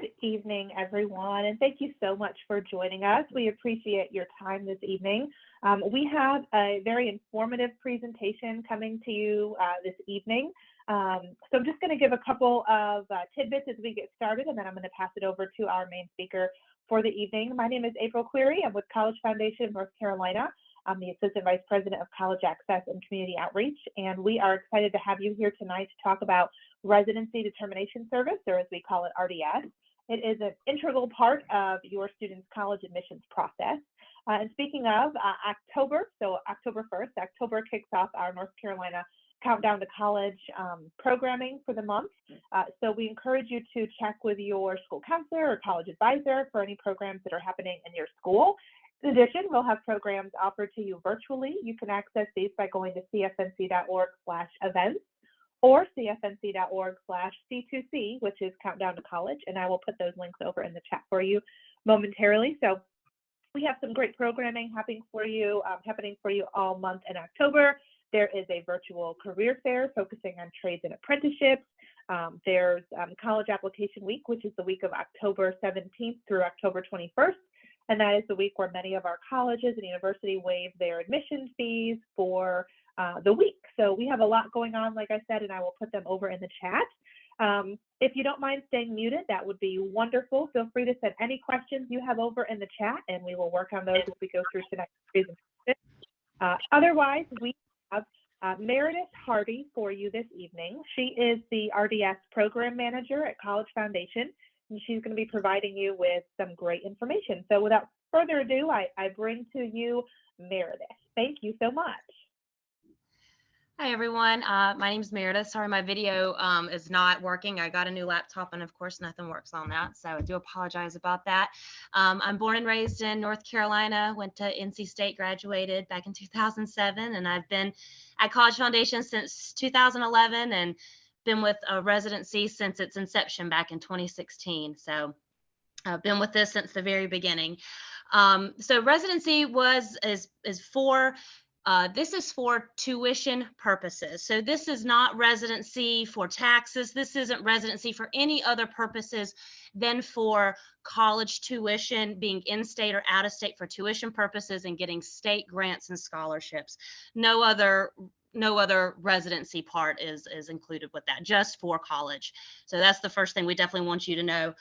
Good evening, everyone, and thank you so much for joining us. We appreciate your time this evening. We have a very informative presentation coming to you this evening. So I'm just going to give a couple of tidbits as we get started, and then I'm going to pass it over to our main speaker for the evening. My name is April Cleary. I'm with College Foundation of North Carolina. I'm the Assistant Vice President of College Access and Community Outreach, and we are excited to have you here tonight to talk about Residency Determination Service, or as we call it, RDS. It is an integral part of your student's college admissions process. And speaking of October, so October 1st, October kicks off our North Carolina Countdown to College programming for the month. So we encourage you to check with your school counselor or college advisor for any programs that are happening in your school. In addition, we'll have programs offered to you virtually. You can access these by going to cfnc.org/events or cfnc.org/C2C, which is Countdown to College, and I will put those links over in the chat for you momentarily. So we have some great programming happening for you all month in October. There is a virtual career fair focusing on trades and apprenticeships. There's College Application Week, which is the week of October 17th through October 21st. And that is the week where many of our colleges and universities waive their admission fees for the week. So we have a lot going on, like I said, and I will put them over in the chat. If you don't mind staying muted, that would be wonderful. Feel free to send any questions you have over in the chat, and we will work on those as we go through tonight's presentation. Otherwise, we have Meredith Hardy for you this evening. She is the RDS Program Manager at College Foundation, and she's going to be providing you with some great information. So without further ado, I bring to you Meredith. Thank you so much. Hi, everyone. My name is Meredith. Sorry, my video is not working. I got a new laptop, and of course, nothing works on that. So I do apologize about that. I'm born and raised in North Carolina, went to NC State, graduated back in 2007, and I've been at College Foundation since 2011 and been with a residency since its inception back in 2016. So I've been with this since the very beginning. So residency is for this is for tuition purposes. So this is not residency for taxes. This isn't residency for any other purposes than for college tuition, being in-state or out-of-state for tuition purposes and getting state grants and scholarships. No other residency part is included with that, just for college. So that's the first thing we definitely want you to know.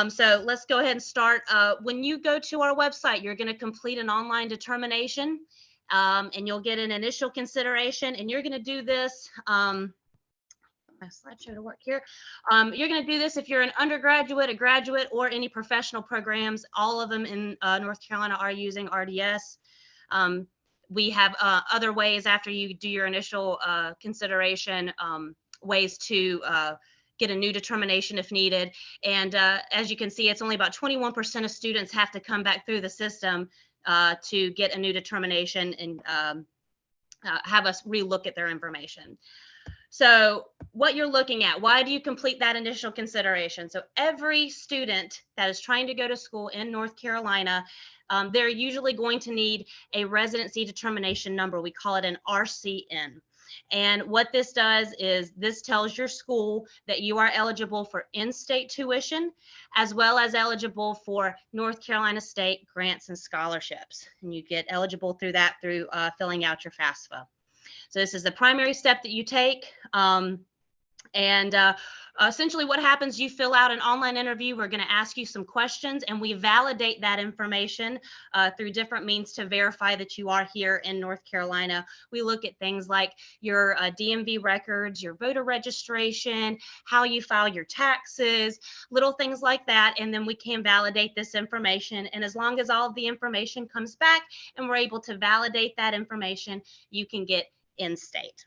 So let's go ahead and start. When you go to our website, you're going to complete an online determination. And you'll get an initial consideration, and you're going to do this. My slideshow to work here. You're going to do this if you're an undergraduate, a graduate, or any professional programs. All of them in North Carolina are using RDS. We have other ways after you do your initial consideration, ways to get a new determination if needed. And as you can see, it's only about 21% of students have to come back through the system to get a new determination and have us relook at their information. So what you're looking at, why do you complete that initial consideration? So every student that is trying to go to school in North Carolina, they're usually going to need a residency determination number. We call it an RCN. And what this does is this tells your school that you are eligible for in-state tuition, as well as eligible for North Carolina state grants and scholarships. And you get eligible through that through filling out your FAFSA. So this is the primary step that you take. Essentially what happens, you fill out an online interview. We're going to ask you some questions, and we validate that information through different means to verify that you are here in North Carolina. We look at things like your DMV records, your voter registration, how you file your taxes, little things like that, and then we can validate this information. And as long as all of the information comes back and we're able to validate that information, you can get in-state.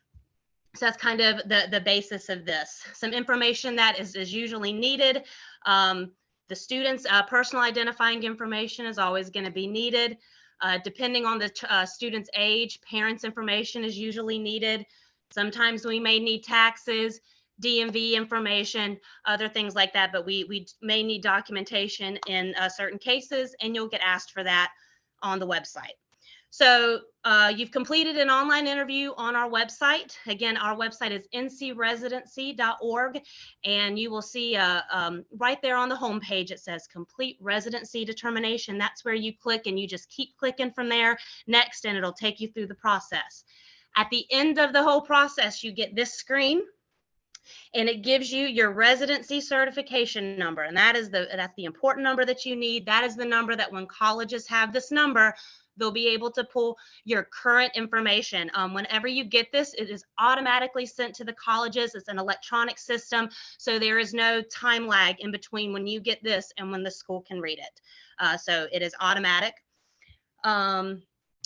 So that's kind of the basis of this. Some information that is usually needed. The student's personal identifying information is always going to be needed. Depending on the student's age, parents' information is usually needed. Sometimes we may need taxes, DMV information, other things like that, but we may need documentation in certain cases, and you'll get asked for that on the website. So you've completed an online interview on our website. Again, our website is ncresidency.org, and you will see right there on the home page, it says complete residency determination. That's where you click, and you just keep clicking from there, next, and it'll take you through the process. At the end of the whole process, you get this screen, and it gives you your residency certification number. And that's the important number that you need. That is the number that when colleges have this number, they'll be able to pull your current information. Whenever you get this, it is automatically sent to the colleges. It's an electronic system, so there is no time lag in between when you get this and when the school can read it. So it is automatic.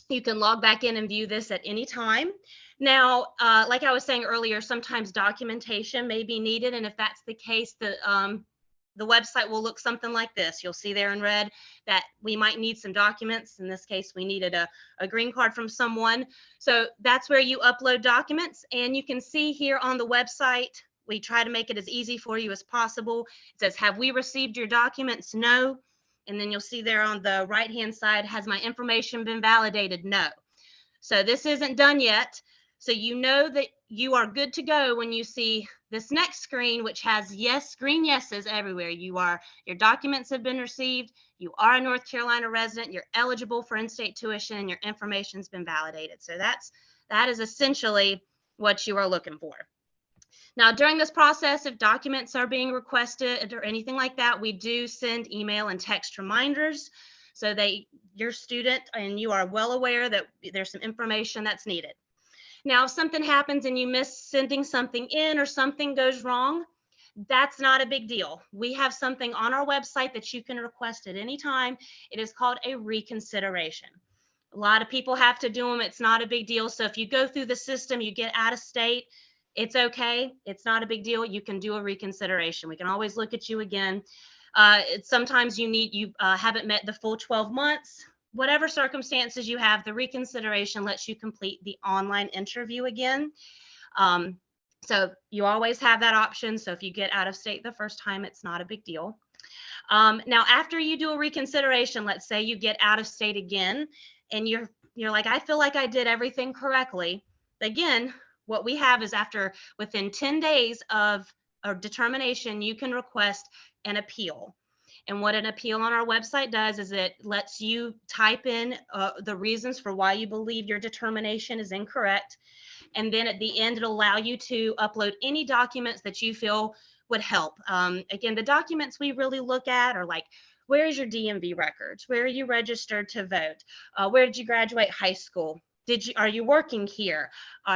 You can log back in and view this at any time. Now, like I was saying earlier, sometimes documentation may be needed, and if that's the case, the website will look something like this. You'll see there in red that we might need some documents. In this case, we needed a green card from someone. So that's where you upload documents. And you can see here on the website, we try to make it as easy for you as possible. It says, have we received your documents? No. And then you'll see there on the right-hand side, has my information been validated? No. So this isn't done yet. So you know that you are good to go when you see this next screen, which has yes, green yeses everywhere. Your documents have been received. You are a North Carolina resident. You're eligible for in-state tuition, and your information's been validated. So that is essentially what you are looking for. Now, during this process, if documents are being requested or anything like that, we do send email and text reminders so that your student and you are well aware that there's some information that's needed. Now, if something happens and you miss sending something in or something goes wrong, that's not a big deal. We have something on our website that you can request at any time. It is called a reconsideration. A lot of people have to do them. It's not a big deal. So if you go through the system, you get out of state, it's okay. It's not a big deal. You can do a reconsideration. We can always look at you again. Sometimes you haven't met the full 12 months. Whatever circumstances you have, the reconsideration lets you complete the online interview again. So you always have that option. So if you get out of state the first time, it's not a big deal. Now, after you do a reconsideration, let's say you get out of state again, and you're like, I feel like I did everything correctly. Again, what we have is within 10 days of a determination, you can request an appeal. And what an appeal on our website does is it lets you type in the reasons for why you believe your determination is incorrect. And then at the end, it'll allow you to upload any documents that you feel would help. Again, the documents we really look at are like, where is your DMV records? Where are you registered to vote? Where did you graduate high school? Are you working here?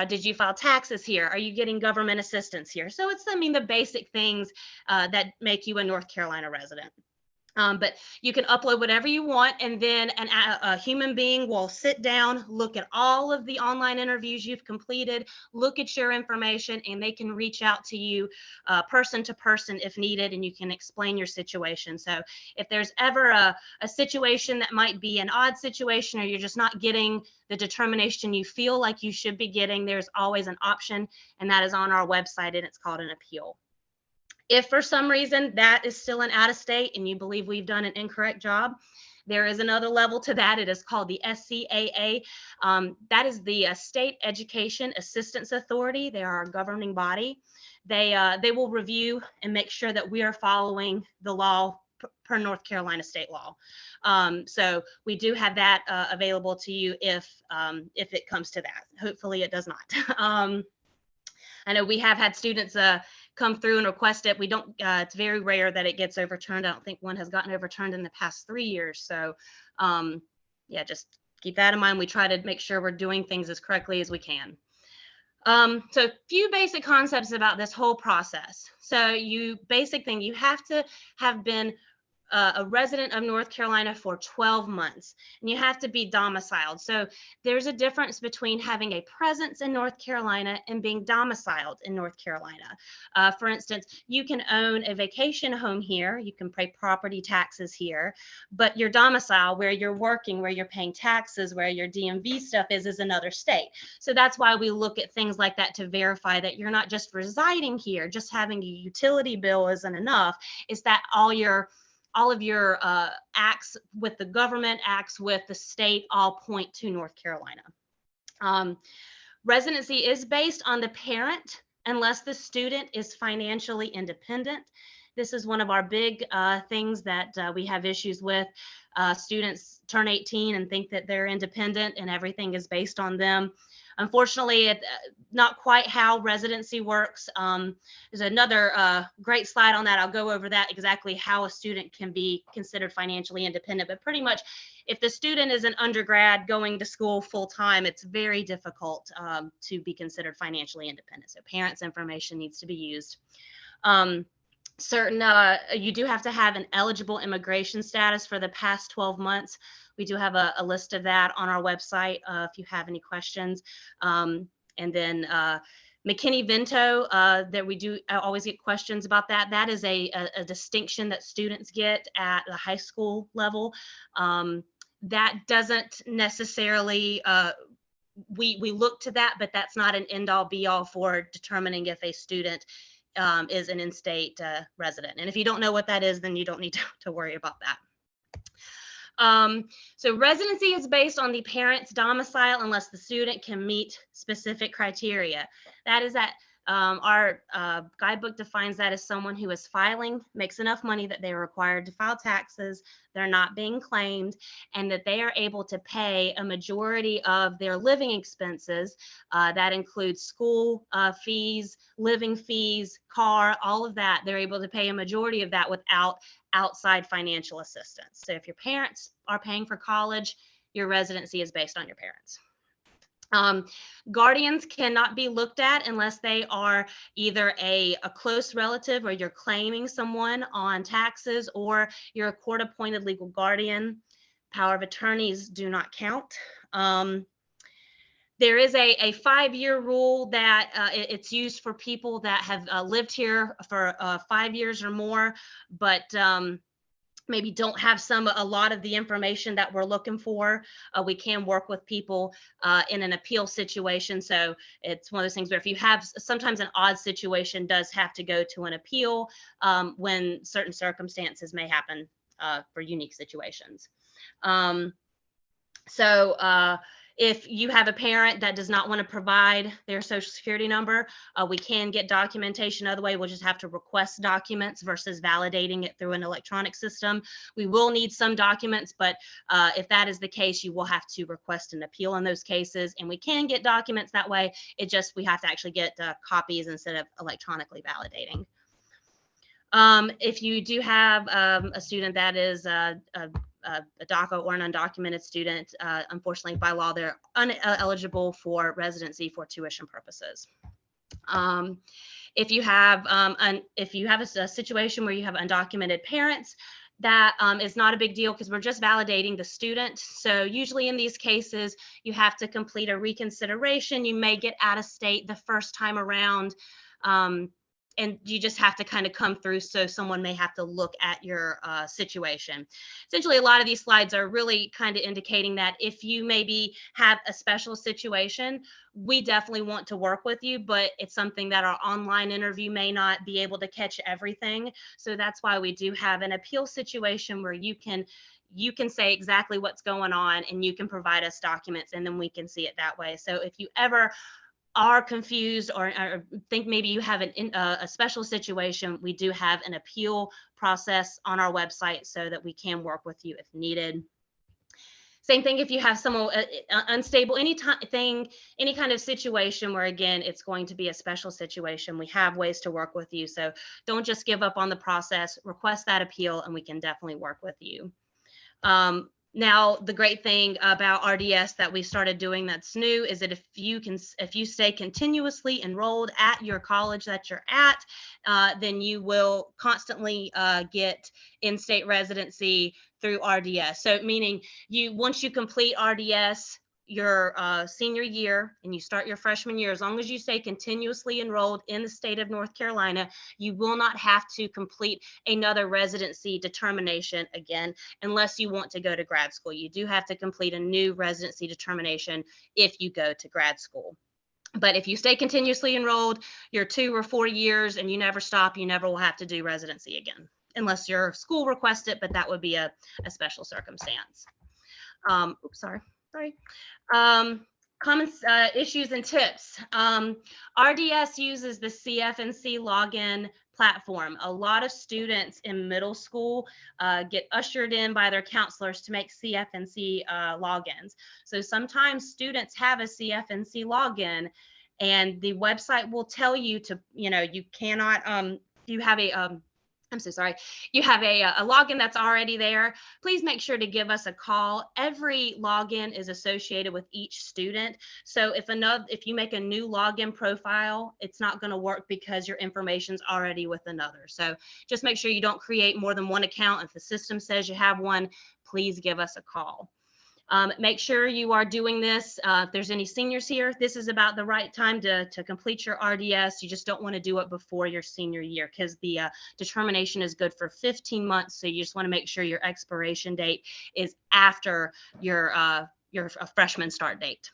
Did you file taxes here? Are you getting government assistance here? So it's, the basic things that make you a North Carolina resident. But you can upload whatever you want, and then a human being will sit down, look at all of the online interviews you've completed, look at your information, and they can reach out to you person to person if needed, and you can explain your situation. So if there's ever a situation that might be an odd situation, or you're just not getting the determination you feel like you should be getting, there's always an option, and that is on our website, and it's called an appeal. If for some reason that is still an out of state and you believe we've done an incorrect job, there is another level to that. It is called the SCAA. That is the State Education Assistance Authority. They are our governing body. They will review and make sure that we are following the law per North Carolina state law. So we do have that available to you if it comes to that. Hopefully it does not. I know we have had students come through and request it. We don't, it's very rare that it gets overturned. I don't think one has gotten overturned in the past 3 years. So yeah, just keep that in mind. We try to make sure we're doing things as correctly as we can. So a few basic concepts about this whole process. So basic thing, you have to have been a resident of North Carolina for 12 months, and you have to be domiciled. So there's a difference between having a presence in North Carolina and being domiciled in North Carolina. For instance, you can own a vacation home here, you can pay property taxes here, but your domicile, where you're working, where you're paying taxes, where your DMV stuff is another state. So that's why we look at things like that to verify that you're not just residing here, just having a utility bill isn't enough. It's that all your all of your acts with the government, acts with the state, all point to North Carolina. Residency is based on the parent unless the student is financially independent. This is one of our big things that we have issues with. Students turn 18 and think that they're independent and everything is based on them. Unfortunately, not quite how residency works. There's another great slide on that. I'll go over that, exactly how a student can be considered financially independent. But pretty much, if the student is an undergrad going to school full time, it's very difficult to be considered financially independent. So parents' information needs to be used. You do have to have an eligible immigration status for the past 12 months. We do have a list of that on our website if you have any questions. And then McKinney-Vento, that we do always get questions about that. That is a distinction that students get at the high school level. That doesn't necessarily, we look to that, but that's not an end-all be-all for determining if a student is an in-state resident. And if you don't know what that is, then you don't need to worry about that. So residency is based on the parent's domicile unless the student can meet specific criteria. That is that our guidebook defines that as someone who is filing, makes enough money that they are required to file taxes, they're not being claimed, and that they are able to pay a majority of their living expenses. That includes school fees, living fees, car, all of that. They're able to pay a majority of that without outside financial assistance. So if your parents are paying for college, your residency is based on your parents. Guardians cannot be looked at unless they are either a close relative or you're claiming someone on taxes, or you're a court-appointed legal guardian. Power of attorneys do not count. There is a 5-year rule that it's used for people that have lived here for 5 years or more, but maybe don't have a lot of the information that we're looking for. We can work with people in an appeal situation. So it's one of those things where if you have, sometimes an odd situation does have to go to an appeal when certain circumstances may happen for unique situations. If you have a parent that does not want to provide their social security number, we can get documentation other way. We'll just have to request documents versus validating it through an electronic system. We will need some documents, but if that is the case, you will have to request an appeal in those cases. And we can get documents that way. We have to actually get copies instead of electronically validating. If you do have a student that is a DACA or an undocumented student, unfortunately by law they're ineligible for residency for tuition purposes. If you have a situation where you have undocumented parents, that is not a big deal because we're just validating the student. So usually in these cases, you have to complete a reconsideration. You may get out of state the first time around. And you just have to kind of come through, so someone may have to look at your situation. Essentially, a lot of these slides are really kind of indicating that if you maybe have a special situation, we definitely want to work with you, but it's something that our online interview may not be able to catch everything. So that's why we do have an appeal situation where you can say exactly what's going on and you can provide us documents, and then we can see it that way. So if you ever are confused or think maybe you have a special situation, we do have an appeal process on our website so that we can work with you if needed. Same thing if you have someone unstable, any kind of situation where, again, it's going to be a special situation, we have ways to work with you. So don't just give up on the process, request that appeal, and we can definitely work with you. Now, the great thing about RDS that we started doing that's new is that if you stay continuously enrolled at your college that you're at, then you will constantly get in-state residency through RDS. So meaning once you complete RDS your senior year and you start your freshman year, as long as you stay continuously enrolled in the state of North Carolina, you will not have to complete another residency determination again, unless you want to go to grad school. You do have to complete a new residency determination if you go to grad school. But if you stay continuously enrolled your 2 or 4 years and you never stop, you never will have to do residency again, unless your school requests it, but that would be a special circumstance. Oops, sorry. Common issues and tips. RDS uses the CFNC login platform. A lot of students in middle school get ushered in by their counselors to make CFNC logins. So sometimes students have a CFNC login, and the website will tell you to, you cannot, you have a, I'm so sorry. You have a login that's already there. Please make sure to give us a call. Every login is associated with each student. So if you make a new login profile, it's not going to work because your information's already with another. So just make sure you don't create more than one account. If the system says you have one, please give us a call. Make sure you are doing this. If there's any seniors here, this is about the right time to complete your RDS. You just don't want to do it before your senior year, because the determination is good for 15 months. So you just want to make sure your expiration date is after your freshman start date.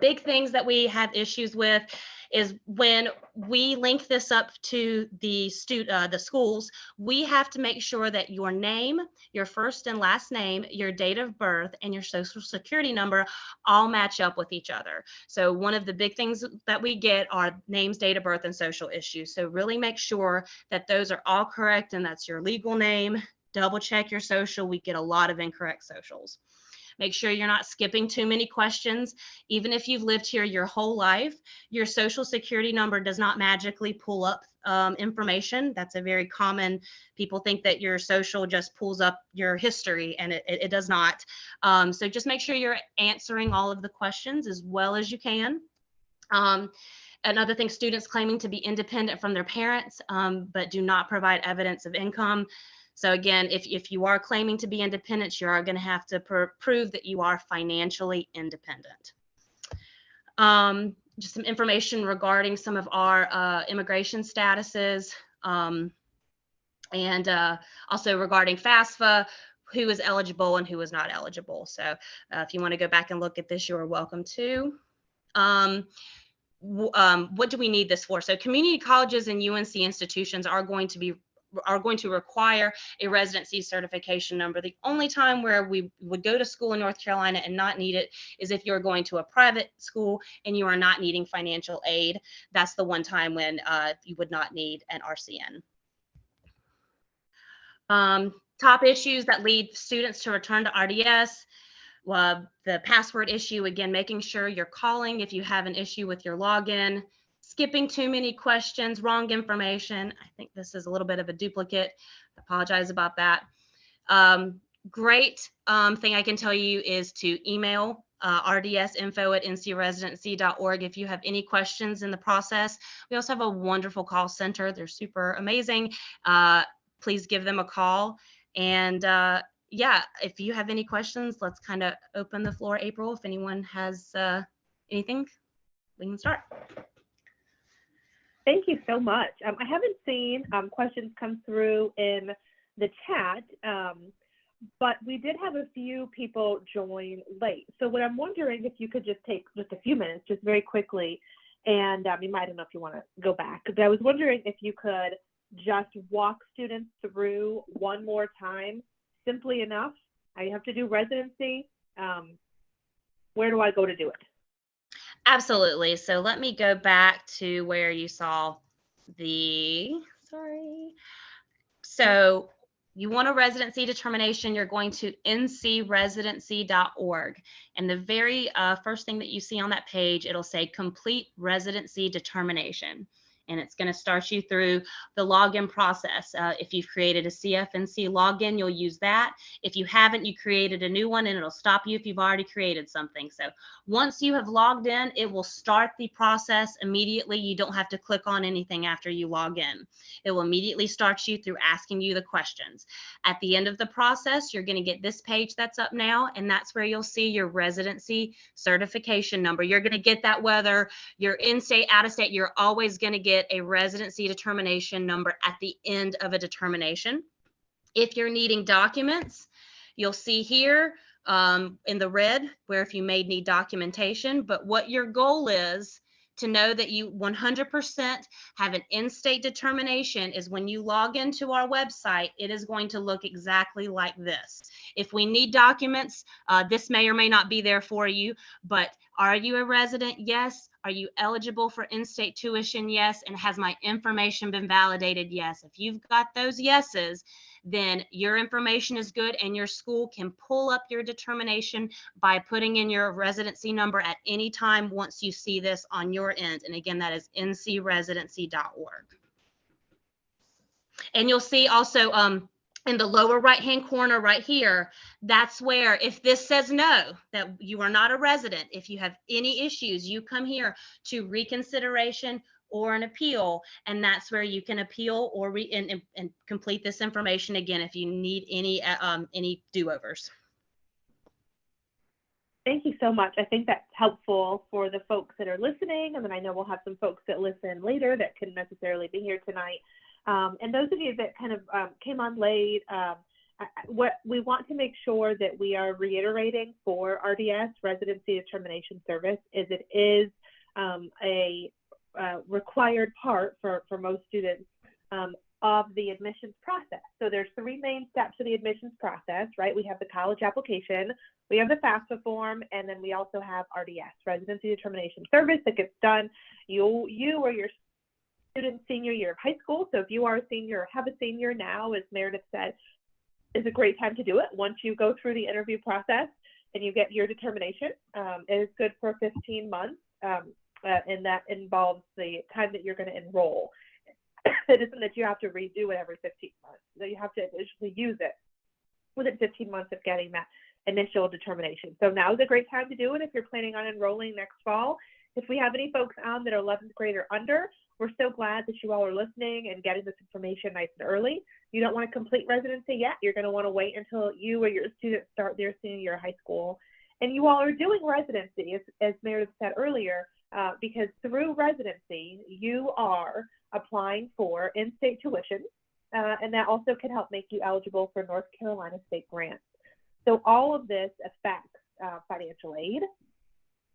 Big things that we have issues with is when we link this up to the schools, we have to make sure that your name, your first and last name, your date of birth, and your social security number all match up with each other. So one of the big things that we get are names, date of birth, and social issues. So really make sure that those are all correct and that's your legal name. Double check your social. We get a lot of incorrect socials. Make sure you're not skipping too many questions. Even if you've lived here your whole life, your social security number does not magically pull up information. That's a very common, people think that your social just pulls up your history, and it does not. So just make sure you're answering all of the questions as well as you can. Another thing, students claiming to be independent from their parents, but do not provide evidence of income. So again, if you are claiming to be independent, you are going to have to prove that you are financially independent. Just some information regarding some of our immigration statuses, and also regarding FAFSA, who is eligible and who is not eligible. So if you want to go back and look at this, you are welcome to. What do we need this for? So community colleges and UNC institutions are going to require a residency certification number. The only time where we would go to school in North Carolina and not need it is if you're going to a private school and you are not needing financial aid. That's the one time when you would not need an RCN. Top issues that lead students to return to RDS. The password issue, again, making sure you're calling if you have an issue with your login. Skipping too many questions, wrong information. I think this is a little bit of a duplicate. I apologize about that. Great thing I can tell you is to email rdsinfo@ncresidency.org if you have any questions in the process. We also have a wonderful call center. They're super amazing. Please give them a call. And yeah, if you have any questions, let's kind of open the floor. April, if anyone has anything, we can start. Thank you so much. I haven't seen questions come through in the chat, but we did have a few people join late. So what I'm wondering, if you could just take just a few minutes, just very quickly, and you might, I don't know if you want to go back, but I was wondering if you could just walk students through one more time, simply enough. I have to do residency. Where do I go to do it? Absolutely. So let me go back to where you saw So you want a residency determination, you're going to ncresidency.org. And the very first thing that you see on that page, it'll say complete residency determination. And it's going to start you through the login process. If you've created a CFNC login, you'll use that. If you haven't, you created a new one, and it'll stop you if you've already created something. So once you have logged in, it will start the process immediately. You don't have to click on anything after you log in. It will immediately start you through asking you the questions. At the end of the process, you're going to get this page that's up now, and that's where you'll see your residency certification number. You're going to get that whether you're in state, out of state, you're always going to get a residency determination number at the end of a determination. If you're needing documents, you'll see here in the red where if you may need documentation, but what your goal is to know that you 100% have an in-state determination is when you log into our website, it is going to look exactly like this. If we need documents, this may or may not be there for you, but are you a resident? Yes. Are you eligible for in-state tuition? Yes. And has my information been validated? Yes. If you've got those yeses, then your information is good and your school can pull up your determination by putting in your residency number at any time once you see this on your end. And again, that is ncresidency.org. And you'll see also in the lower right-hand corner right here, that's where if this says no, that you are not a resident, if you have any issues, you come here to reconsideration or an appeal, and that's where you can appeal or and complete this information again if you need any do-overs. Thank you so much. I think that's helpful for the folks that are listening, and then I know we'll have some folks that listen later that couldn't necessarily be here tonight. And those of you that kind of came on late, what we want to make sure that we are reiterating for RDS, Residency Determination Service, is it is a required part for most students of the admissions process. So there's three main steps of the admissions process, right? We have the college application, we have the FAFSA form, and then we also have RDS, Residency Determination Service, that gets done you or your student senior year of high school. So if you are a senior or have a senior now, as Meredith said, is a great time to do it. Once you go through the interview process and you get your determination, it is good for 15 months, and that involves the time that you're going to enroll. It isn't that you have to redo it every 15 months. You have to initially use it within 15 months of getting that initial determination. So now is a great time to do it if you're planning on enrolling next fall. If we have any folks on that are 11th grade or under, we're so glad that you all are listening and getting this information nice and early. You don't want to complete residency yet. You're going to want to wait until you or your students start their senior year of high school. And you all are doing residency, as Meredith said earlier, because through residency, you are applying for in-state tuition, and that also can help make you eligible for North Carolina state grants. So all of this affects financial aid.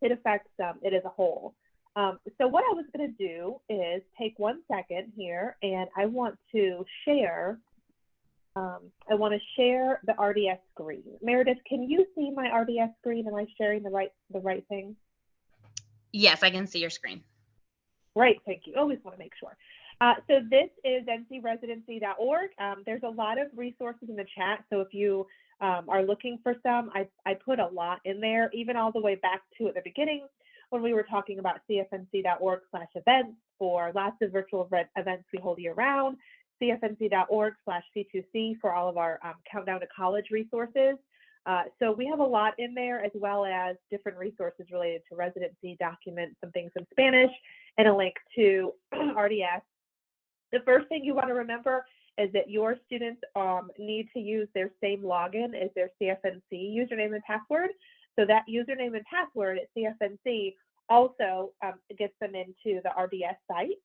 It affects it as a whole. So what I was going to do is take 1 second here, and I want to share. I want to share the RDS screen. Meredith, can you see my RDS screen? Am I sharing the right thing? Yes, I can see your screen. Great, thank you. Always want to make sure. So this is ncresidency.org. There's a lot of resources in the chat. So if you are looking for some, I put a lot in there, even all the way back to at the beginning when we were talking about cfnc.org/events for lots of virtual events we hold year round, cfnc.org/C2C for all of our countdown to college resources. So we have a lot in there, as well as different resources related to residency documents, some things in Spanish, and a link to RDS. The first thing you want to remember is that your students need to use their same login as their CFNC username and password. So that username and password at CFNC also gets them into the RDS site.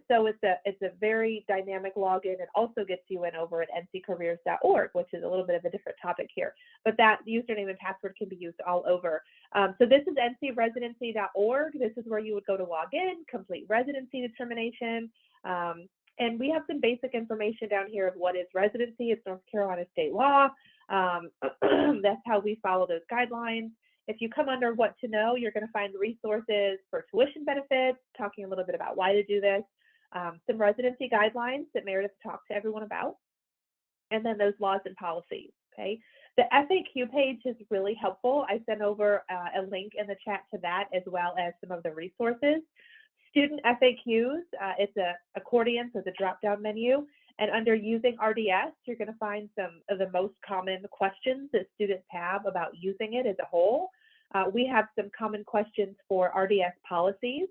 So it's a very dynamic login. It also gets you in over at nccareers.org, which is a little bit of a different topic here. But that username and password can be used all over. So this is ncresidency.org. This is where you would go to log in, complete residency determination. And we have some basic information down here of what is residency. It's North Carolina state law. That's how we follow those guidelines. If you come under what to know, you're going to find resources for tuition benefits, talking a little bit about why to do this, some residency guidelines that Meredith talked to everyone about, and then those laws and policies, okay? The FAQ page is really helpful. I sent over a link in the chat to that, as well as some of the resources. Student FAQs, it's an accordion, so it's a drop-down menu. And under using RDS, you're going to find some of the most common questions that students have about using it as a whole. We have some common questions for RDS policies,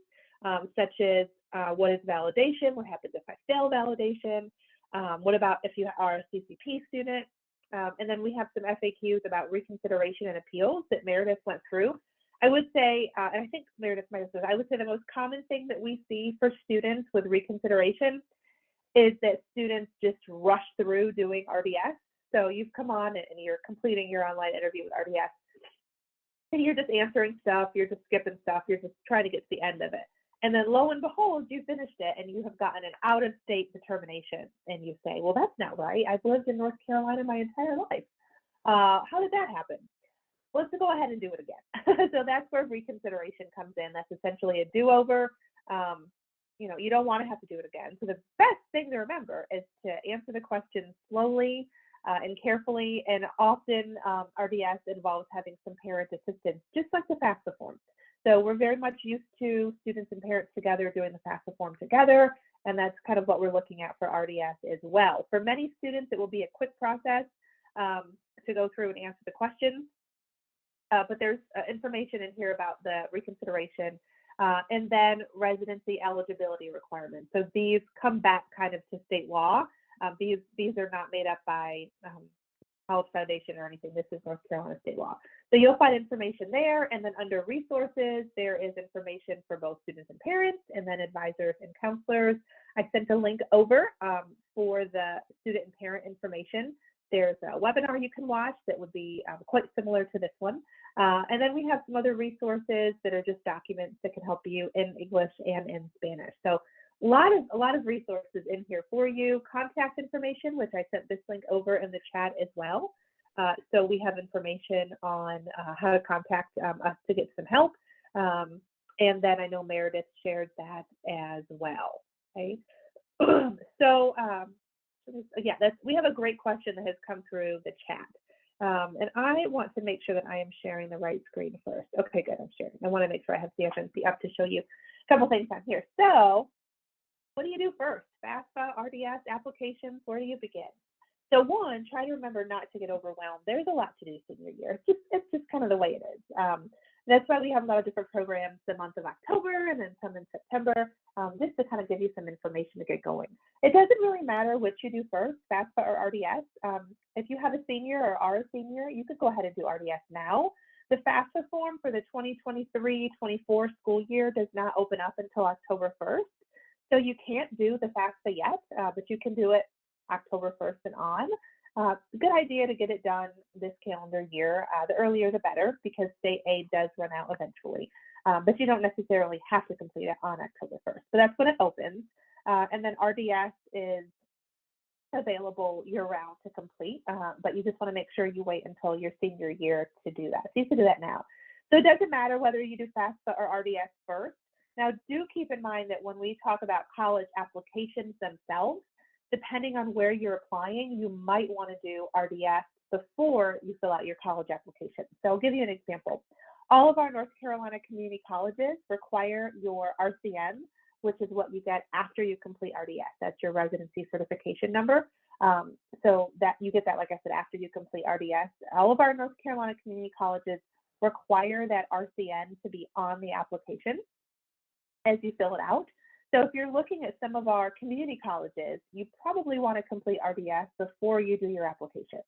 such as what is validation? What happens if I fail validation? What about if you are a CCP student? And then we have some FAQs about reconsideration and appeals that Meredith went through. I would say, and I think Meredith might have said, I would say the most common thing that we see for students with reconsideration is that students just rush through doing RDS. So you've come on and you're completing your online interview with RDS, and you're just answering stuff, you're just skipping stuff, you're just trying to get to the end of it. And then lo and behold, you finished it and you have gotten an out-of-state determination. And you say, well, that's not right. I've lived in North Carolina my entire life. How did that happen? Let's go ahead and do it again. So that's where reconsideration comes in. That's essentially a do-over. You don't want to have to do it again. So the best thing to remember is to answer the question slowly and carefully. And often RDS involves having some parent assistance, just like the FAFSA form. So we're very much used to students and parents together doing the FAFSA form together. And that's kind of what we're looking at for RDS as well. For many students, it will be a quick process to go through and answer the questions. But there's information in here about the reconsideration and then residency eligibility requirements. So these come back kind of to state law. These are not made up by College Foundation or anything. This is North Carolina state law. So you'll find information there. And then under resources, there is information for both students and parents, and then advisors and counselors. I sent a link over for the student and parent information. There's a webinar you can watch that would be quite similar to this one. And then we have some other resources that are just documents that can help you in English and in Spanish. So a lot of resources in here for you. Contact information, which I sent this link over in the chat as well. So we have information on how to contact us to get some help. And then I know Meredith shared that as well. Okay. So yeah, we have a great question that has come through the chat. And I want to make sure that I am sharing the right screen first. Okay, good, I'm sharing. I want to make sure I have CFNC up to show you a couple things on here. So what do you do first? FAFSA, RDS, applications, where do you begin? So one, try to remember not to get overwhelmed. There's a lot to do senior year. It's just kind of the way it is. That's why we have a lot of different programs the month of October and then some in September, just to kind of give you some information to get going. It doesn't really matter which you do first, FAFSA or RDS. If you have a senior or are a senior, you could go ahead and do RDS now. The FAFSA form for the 2023-24 school year does not open up until October 1st. So you can't do the FAFSA yet, but you can do it October 1st and on. Good idea to get it done this calendar year. The earlier the better, because state aid does run out eventually. But you don't necessarily have to complete it on October 1st. So that's when it opens. And then RDS is available year-round to complete, but you just want to make sure you wait until your senior year to do that. So you can do that now. So it doesn't matter whether you do FAFSA or RDS first. Now, do keep in mind that when we talk about college applications themselves, depending on where you're applying, you might want to do RDS before you fill out your college application. So I'll give you an example. All of our North Carolina community colleges require your RCN, which is what you get after you complete RDS. That's your residency certification number. So that you get that, like I said, after you complete RDS. All of our North Carolina community colleges require that RCN to be on the application as you fill it out. So if you're looking at some of our community colleges, you probably want to complete RDS before you do your application.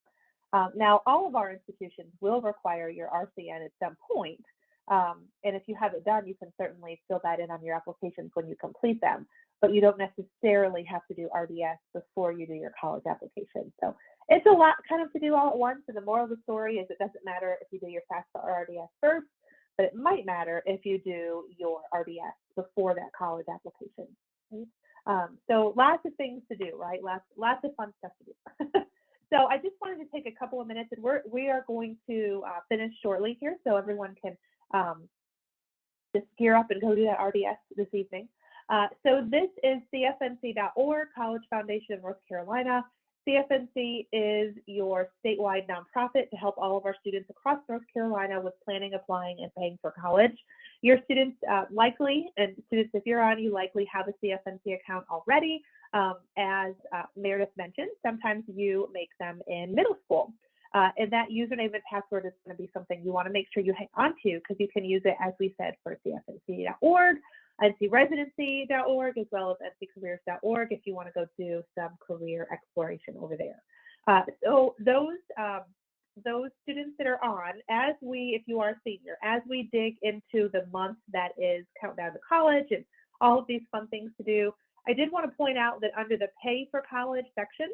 Now, all of our institutions will require your RCN at some point. And if you have it done, you can certainly fill that in on your applications when you complete them. But you don't necessarily have to do RDS before you do your college application. So it's a lot kind of to do all at once. And the moral of the story is it doesn't matter if you do your FAFSA or RDS first, but it might matter if you do your RDS before that college application. Okay? So lots of things to do, right? Lots of fun stuff to do. So I just wanted to take a couple of minutes, and we are going to finish shortly here, so everyone can just gear up and go do that RDS this evening. So this is CFNC.org, College Foundation of North Carolina. CFNC is your statewide nonprofit to help all of our students across North Carolina with planning, applying, and paying for college. Your students likely, and students if you're on, you likely have a CFNC account already. As Meredith mentioned, sometimes you make them in middle school. And that username and password is going to be something you want to make sure you hang on to, because you can use it, as we said, for CFNC.org, ncresidency.org, as well as nccareers.org if you want to go do some career exploration over there. So those students that are on, if you are a senior, as we dig into the month that is countdown to college and all of these fun things to do, I did want to point out that under the Pay for College section,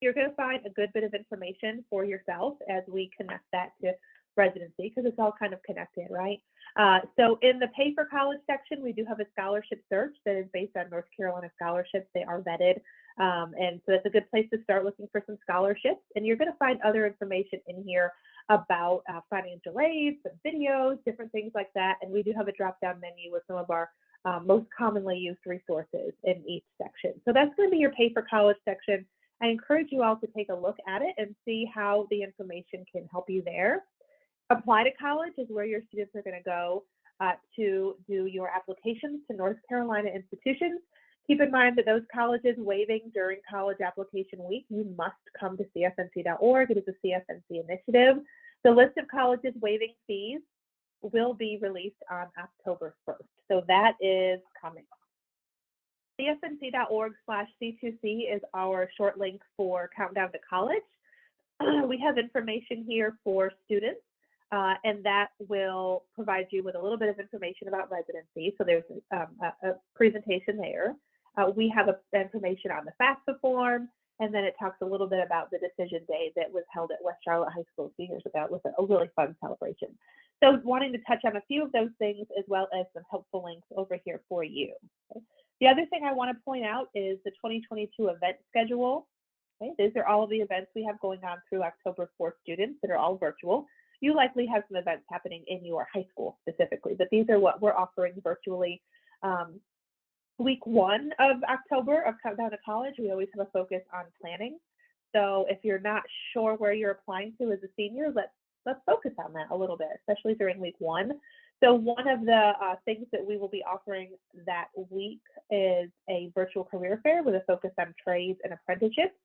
you're going to find a good bit of information for yourself as we connect that to residency, because it's all kind of connected, right? So in the pay for college section, we do have a scholarship search that is based on North Carolina scholarships. They are vetted. And so it's a good place to start looking for some scholarships. And you're going to find other information in here about financial aid, some videos, different things like that. And we do have a drop-down menu with some of our most commonly used resources in each section. So that's going to be your pay for college section. I encourage you all to take a look at it and see how the information can help you there. Apply to college is where your students are going to go to do your applications to North Carolina institutions. Keep in mind that those colleges waiving during college application week, you must come to CFNC.org. It is a CFNC initiative. The list of colleges waiving fees will be released on October 1st. So that is coming. CFNC.org/C2C is our short link for Countdown to College. We have information here for students, and that will provide you with a little bit of information about residency. So there's a presentation there. We have information on the FAFSA form, and then it talks a little bit about the decision day that was held at West Charlotte High School a few years ago with a really fun celebration. So wanting to touch on a few of those things as well as some helpful links over here for you. Okay. The other thing I want to point out is the 2022 event schedule. Okay. These are all of the events we have going on through October for students that are all virtual. You likely have some events happening in your high school specifically, but these are what we're offering virtually. Week 1 of October of Countdown to College, we always have a focus on planning. So if you're not sure where you're applying to as a senior, let's focus on that a little bit, especially during week 1. So one of the things that we will be offering that week is a virtual career fair with a focus on trades and apprenticeships.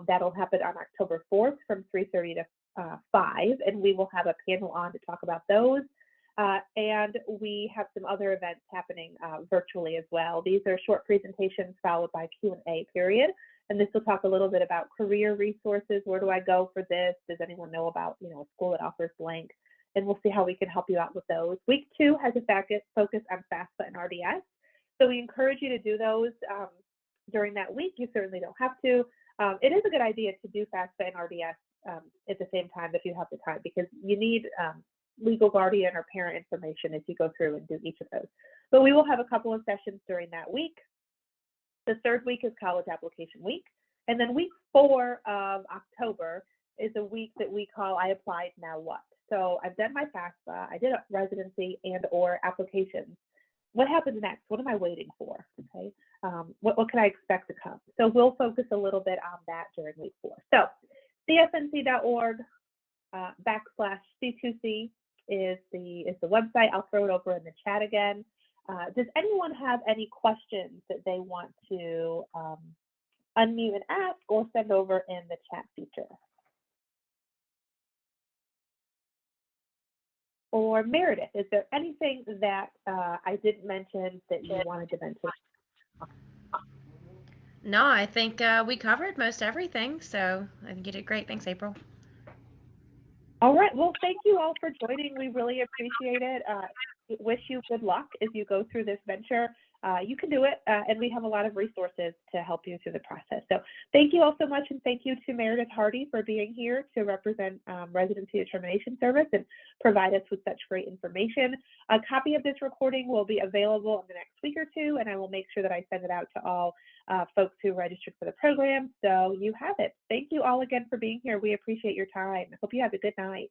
That'll happen on October 4th from 3:30 to 5, and we will have a panel on to talk about those. And we have some other events happening virtually as well. These are short presentations followed by Q&A period. And this will talk a little bit about career resources. Where do I go for this? Does anyone know about, a school that offers blank? And we'll see how we can help you out with those. Week 2 has a focus on FAFSA and RDS. So we encourage you to do those during that week. You certainly don't have to. It is a good idea to do FAFSA and RDS at the same time if you have the time, because you need legal guardian or parent information as you go through and do each of those. But we will have a couple of sessions during that week. The third week is college application week. And then week 4 of October is a week that we call I Applied, Now What? So I've done my FAFSA, I did a residency and or applications. What happens next? What am I waiting for? Okay. What can I expect to come? So we'll focus a little bit on that during week 4. So CFNC.org/C2C is the website. I'll throw it over in the chat again. Does anyone have any questions that they want to unmute and ask or send over in the chat feature? Or Meredith, is there anything that I didn't mention that you wanted to mention? No, I think we covered most everything, so I think you did great. Thanks, April. All right. Well, thank you all for joining. We really appreciate it. Wish you good luck as you go through this venture. You can do it, and we have a lot of resources to help you through the process. So thank you all so much, and thank you to Meredith Hardy for being here to represent Residency Determination Service and provide us with such great information. A copy of this recording will be available in the next week or two, and I will make sure that I send it out to all folks who registered for the program, so you have it. Thank you all again for being here. We appreciate your time. I hope you have a good night.